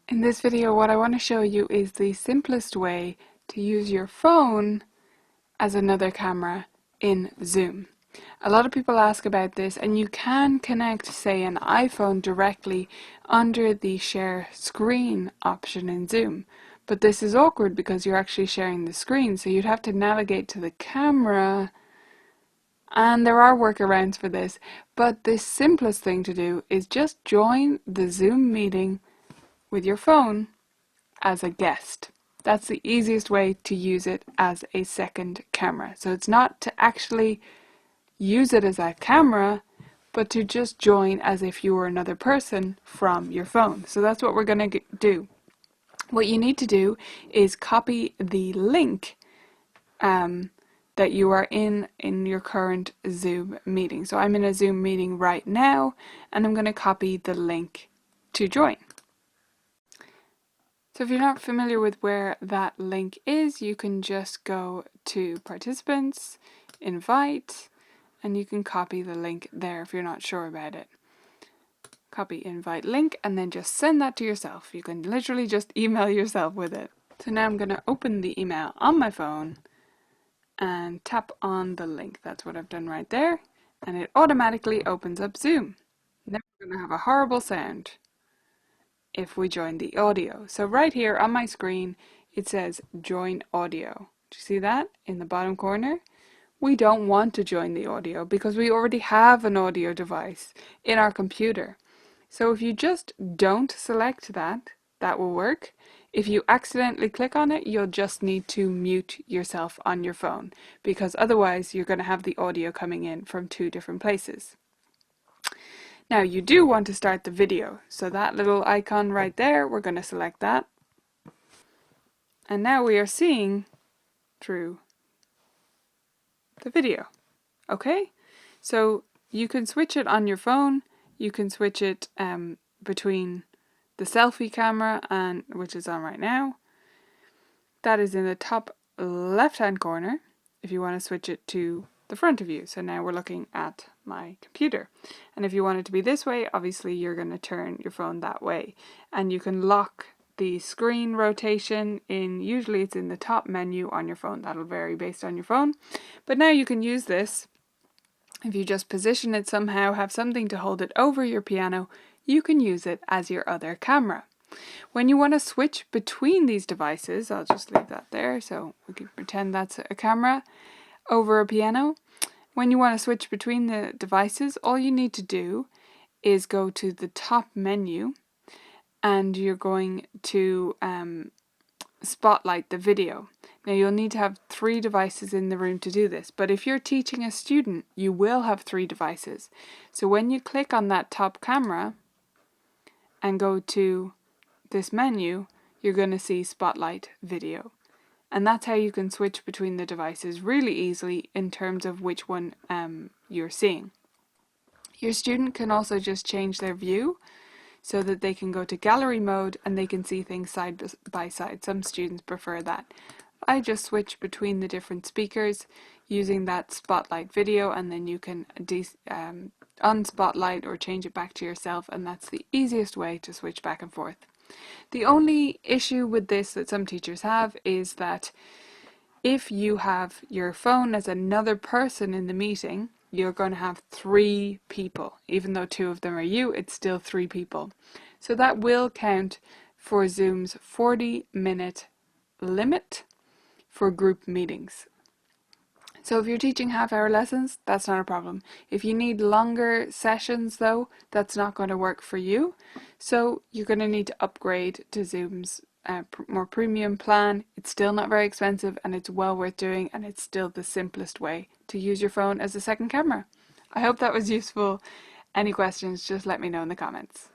In this video, what I want to show you is the simplest way to use your phone as another camera in Zoom. A lot of people ask about this, and you can connect, say, an iPhone directly under the share screen option in Zoom. But this is awkward because you're actually sharing the screen, so you'd have to navigate to the camera, and there are workarounds for this. But the simplest thing to do is just join the Zoom meeting with your phone as a guest. That's the easiest way to use it as a second camera. So it's not to actually use it as a camera, but to just join as if you were another person from your phone. So that's what we're going to do. What you need to do is copy the link that you are in your current Zoom meeting. So I'm in a Zoom meeting right now, and I'm going to copy the link to join. So if you're not familiar with where that link is, you can just go to Participants, Invite, and you can copy the link there if you're not sure about it. Copy invite link and then just send that to yourself. You can literally just email yourself with it. So now I'm going to open the email on my phone and tap on the link. That's what I've done right there. And it automatically opens up Zoom. Now we're going to have a horrible sound if we join the audio. So right here on my screen, it says join audio. Do you see that in the bottom corner? We don't want to join the audio because we already have an audio device in our computer. So if you just don't select that, that will work. If you accidentally click on it, you'll just need to mute yourself on your phone, because otherwise you're going to have the audio coming in from two different places. Now you do want to start the video, so that little icon right there, we're going to select that. And now we are seeing through the video. Okay, so you can switch it on your phone, you can switch it between the selfie camera, and which is on right now. That is in the top left hand corner if you want to switch it to the front of you. So now we're looking at my computer, and if you want it to be this way, obviously you're going to turn your phone that way, and you can lock the screen rotation in. Usually it's in the top menu on your phone. That'll vary based on your phone, but now you can use this. If you just position it somehow, have something to hold it over your piano, you can use it as your other camera. When you want to switch between these devices, I'll just leave that there so we can pretend that's a camera over a piano. When you want to switch between the devices, all you need to do is go to the top menu, and you're going to spotlight the video. Now you'll need to have 3 devices in the room to do this, but if you're teaching a student, you will have 3 devices. So when you click on that top camera and go to this menu, you're going to see Spotlight Video. And that's how you can switch between the devices really easily in terms of which one you're seeing. Your student can also just change their view so that they can go to gallery mode and they can see things side by side. Some students prefer that. I just switch between the different speakers using that spotlight video, and then you can unspotlight or change it back to yourself, and that's the easiest way to switch back and forth. The only issue with this that some teachers have is that if you have your phone as another person in the meeting, you're going to have 3 people. Even though 2 of them are you, it's still 3 people. So that will count for Zoom's 40-minute limit for group meetings. So if you're teaching half-hour lessons, that's not a problem. If you need longer sessions though, that's not going to work for you. So you're going to need to upgrade to Zoom's more premium plan. It's still not very expensive, and it's well worth doing, and it's still the simplest way to use your phone as a second camera. I hope that was useful. Any questions, just let me know in the comments.